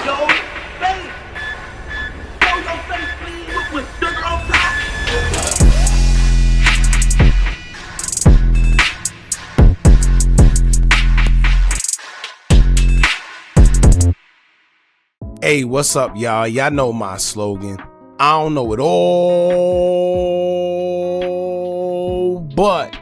Yo, face. Show your face, please, with sugar on top. Hey, what's up, y'all? Y'all know my slogan. I don't know it all, but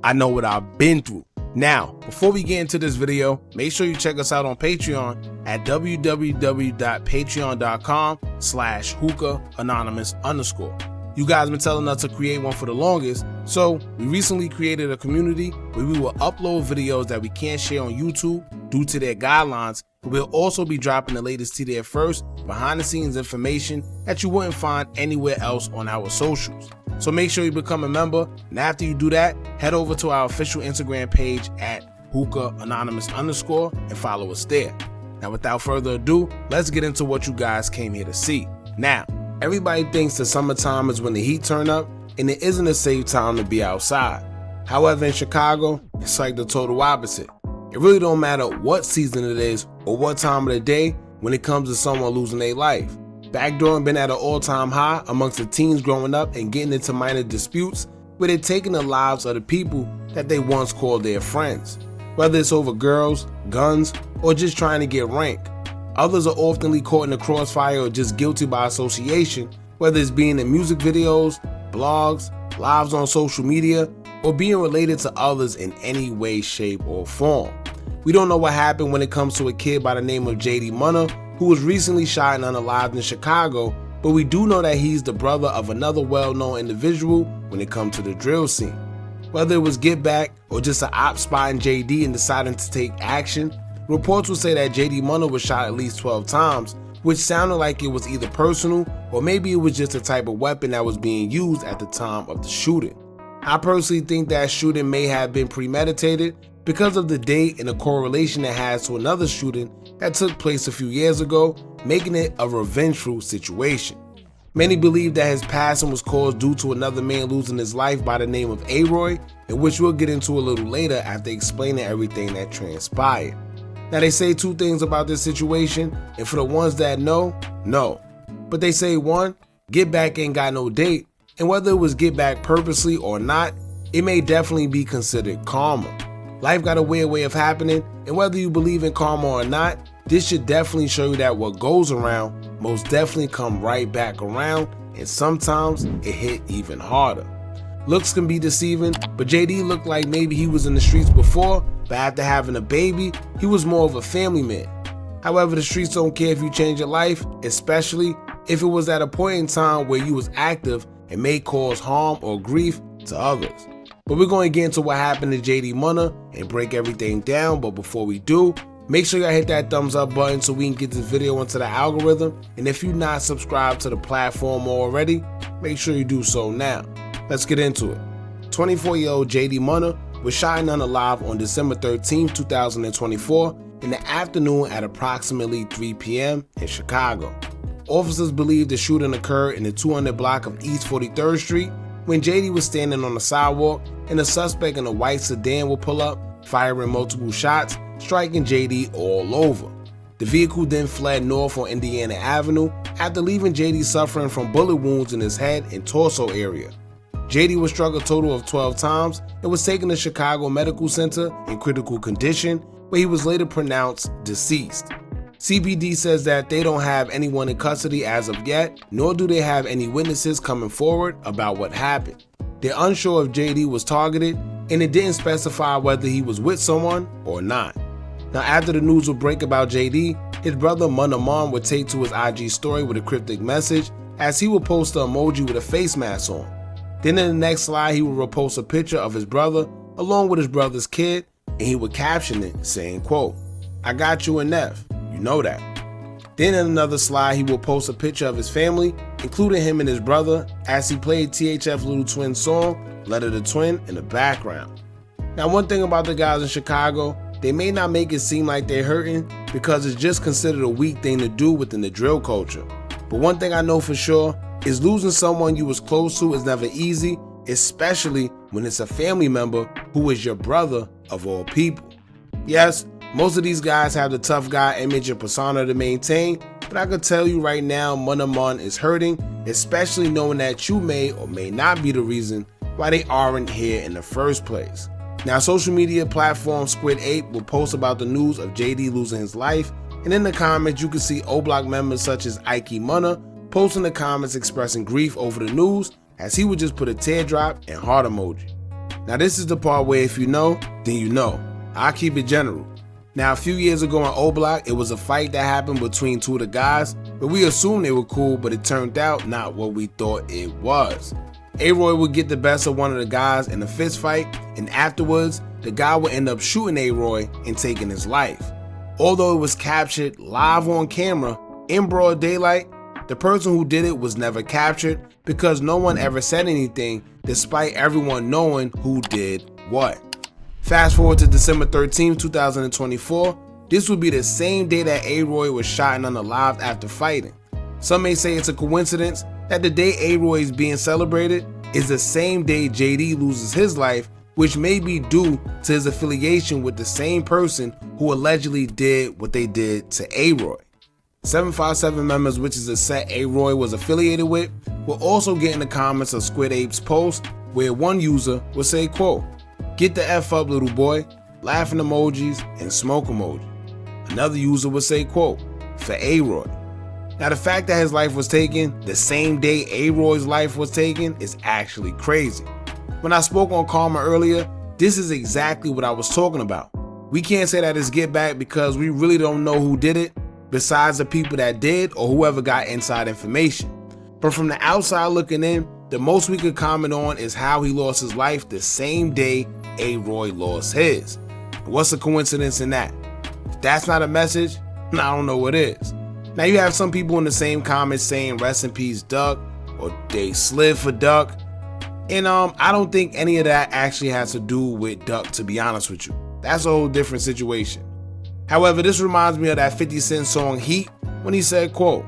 I know what I've been through. Now, before we get into this video, make sure you check us out on Patreon at www.patreon.com/Hookah Anonymous _. You guys been telling us to create one for the longest, so we recently created a community where we will upload videos that we can't share on YouTube due to their guidelines. We'll also be dropping the latest to there first, behind the scenes information that you wouldn't find anywhere else on our socials. So make sure you become a member, and after you do that, head over to our official Instagram page at Hookah Anonymous _ and follow us there. Now without further ado, let's get into what you guys came here to see. Now, everybody thinks the summertime is when the heat turn up, and it isn't a safe time to be outside. However, in Chicago, it's like the total opposite. It really don't matter what season it is or what time of the day when it comes to someone losing their life. Backdooring been at an all-time high amongst the teens growing up and getting into minor disputes where they're taking the lives of the people that they once called their friends. Whether it's over girls, guns, or just trying to get rank. Others are often caught in the crossfire or just guilty by association, whether it's being in music videos, blogs, lives on social media, or being related to others in any way, shape, or form. We don't know what happened when it comes to a kid by the name of lled Munna, who was recently shot and unalived in Chicago, but we do know that he's the brother of another well-known individual when it comes to the drill scene. Whether it was get back or just an op spotting JD and deciding to take action, reports will say that lled Munna was shot at least 12 times, which sounded like it was either personal or maybe it was just a type of weapon that was being used at the time of the shooting. I personally think that shooting may have been premeditated because of the date and the correlation it has to another shooting that took place a few years ago, making it a revengeful situation. Many believe that his passing was caused due to another man losing his life by the name of Roy, in which we'll get into a little later after explaining everything that transpired. Now they say two things about this situation, and for the ones that know, no. But they say one, get back ain't got no date, and whether it was get back purposely or not, it may definitely be considered karma. Life got a weird way of happening, and whether you believe in karma or not, this should definitely show you that what goes around most definitely come right back around, and sometimes it hit even harder. Looks can be deceiving, but JD looked like maybe he was in the streets before, but after having a baby, he was more of a family man. However, the streets don't care if you change your life, especially if it was at a point in time where you was active and may cause harm or grief to others. But we're going to get into what happened to lled Munna and break everything down, but before we do, make sure y'all hit that thumbs up button so we can get this video into the algorithm, and if you're not subscribed to the platform already, make sure you do so now. Let's get into it. 24-year-old lled Munna was shot and unalive on December 13, 2024 in the afternoon at approximately 3 p.m. in Chicago. Officers believe the shooting occurred in the 200 block of East 43rd Street when JD was standing on the sidewalk and a suspect in a white sedan will pull up, firing multiple shots, striking JD all over. The vehicle then fled north on Indiana Avenue after leaving JD suffering from bullet wounds in his head and torso area. JD was struck a total of 12 times and was taken to Chicago Medical Center in critical condition, where he was later pronounced deceased. CPD says that they don't have anyone in custody as of yet, nor do they have any witnesses coming forward about what happened. They're unsure if JD was targeted, and it didn't specify whether he was with someone or not. Now, after the news would break about JD, his brother Munna Mond would take to his IG story with a cryptic message, as he would post an emoji with a face mask on. Then in the next slide, he would repost a picture of his brother along with his brother's kid, and he would caption it saying, quote, "I got you in F, you know that." Then in another slide, he will post a picture of his family, including him and his brother, as he played THF Little Twin song, Letter the Twin, in the background. Now, one thing about the guys in Chicago, they may not make it seem like they're hurting because it's just considered a weak thing to do within the drill culture. But one thing I know for sure is losing someone you was close to is never easy, especially when it's a family member who is your brother of all people. Yes, Most of these guys have the tough guy image and persona to maintain, but I could tell you right now, Munna Mond is hurting, especially knowing that you may or may not be the reason why they aren't here in the first place. Now, social media platform lled will post about the news of JD losing his life, and in the comments you can see OBlock members such as Munna posting the comments expressing grief over the news, as he would just put a teardrop and heart emoji. Now, this is the part where if you know, then you know. I'll keep it general. Now, a few years ago in OBlock, it was a fight that happened between two of the guys, but we assumed they were cool, but it turned out not what we thought it was. A-Roy would get the best of one of the guys in a fist fight, and afterwards, the guy would end up shooting A-Roy and taking his life. Although it was captured live on camera in broad daylight, the person who did it was never captured because no one ever said anything despite everyone knowing who did what. Fast forward to December 13, 2024, this would be the same day that A-Roy was shot and unalived after fighting. Some may say it's a coincidence that the day A-Roy is being celebrated is the same day JD loses his life, which may be due to his affiliation with the same person who allegedly did what they did to A-Roy. 757 members, which is a set A-Roy was affiliated with, will also get in the comments of lled's post, where one user will say, quote, "Get the F up, little boy," laughing emojis and smoke emoji. Another user would say, quote, "For A-Roy." Now, the fact that his life was taken the same day A-Roy's life was taken is actually crazy. When I spoke on karma earlier, this is exactly what I was talking about. We can't say that it's get back because we really don't know who did it besides the people that did or whoever got inside information. But from the outside looking in, the most we could comment on is how he lost his life the same day A-Roy lost his. What's the coincidence in that? If that's not a message, I don't know what is. Now, you have some people in the same comments saying rest in peace Duck, or they slid for Duck, and I don't think any of that actually has to do with Duck, to be honest with you. That's a whole different situation. However, this reminds me of that 50 Cent song Heat, when he said, quote,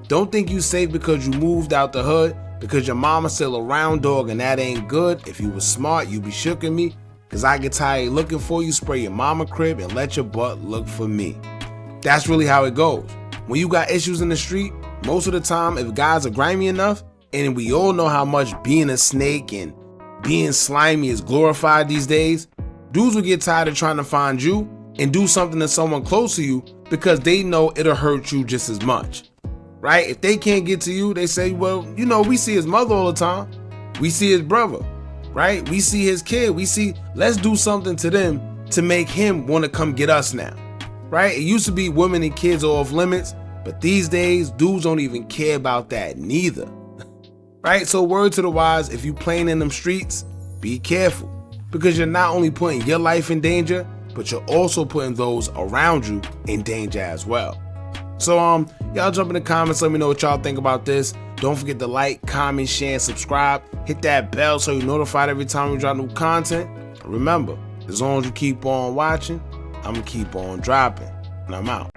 "Don't think you safe because you moved out the hood, because your mama's still around, dog, and that ain't good. If you was smart, you be shooking me, cause I get tired looking for you, spray your mama crib and let your butt look for me." That's really how it goes. When you got issues in the street, most of the time, if guys are grimy enough, and we all know how much being a snake and being slimy is glorified these days, dudes will get tired of trying to find you and do something to someone close to you because they know it'll hurt you just as much, right? If they can't get to you, they say, well, you know, we see his mother all the time. We see his brother, right? We see his kid. Let's do something to them to make him want to come get us now, right? It used to be women and kids are off limits, but these days, dudes don't even care about that neither, right? So word to the wise, if you playing in them streets, be careful, because you're not only putting your life in danger, but you're also putting those around you in danger as well. So y'all jump in the comments, let me know what y'all think about this. Don't forget to like, comment, share, and subscribe. Hit that bell so you're notified every time we drop new content. And remember, as long as you keep on watching, I'm gonna keep on dropping, and I'm out.